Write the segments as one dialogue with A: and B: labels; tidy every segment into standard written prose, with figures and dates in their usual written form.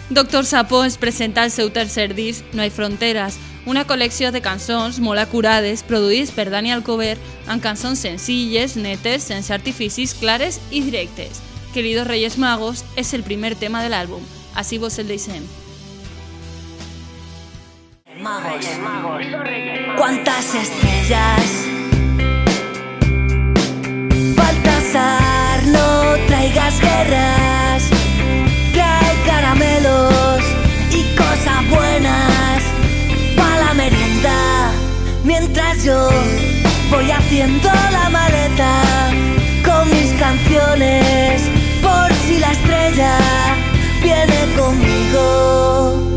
A: Dr. Sapó ens presenta el seu tercer disc, No hay fronteras, una col·lecció de cançons molt acurades produïdes per Dani Alcover amb cançons senzilles, netes, sense artificis, clares i directes. Queridos Reyes Magos és el primer tema de l'àlbum, així vos el deixem.
B: Magos, ¿cuántas estrellas? Baltasar, no traigas guerras, trae caramelos y cosas buenas pa' la merienda, mientras yo voy haciendo la maleta con mis canciones, por si la estrella viene conmigo.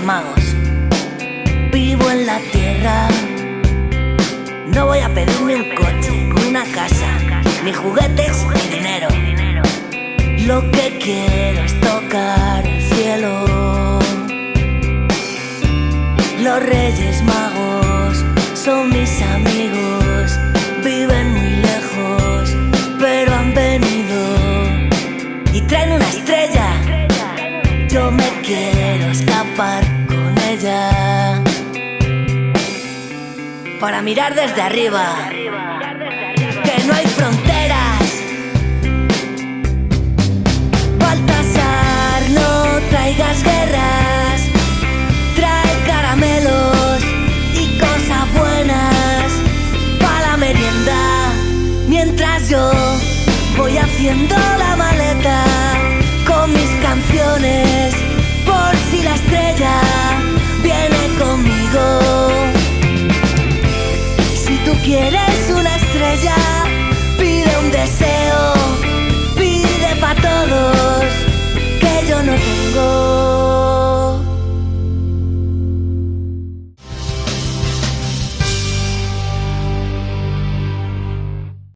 B: Magos, vivo en la tierra, no voy a pedirme un coche, ni una casa, ni juguetes, ni dinero. Lo que quiero es tocar el cielo. Los Reyes Magos son mis amigos, viven muy lejos, pero han venido y traen una estrella. Yo me quiero escapar con ella para mirar desde arriba, que no hay fronteras. Baltasar, no traigas guerras, trae caramelos y cosas buenas pa' la merienda, mientras yo voy haciendo la maleta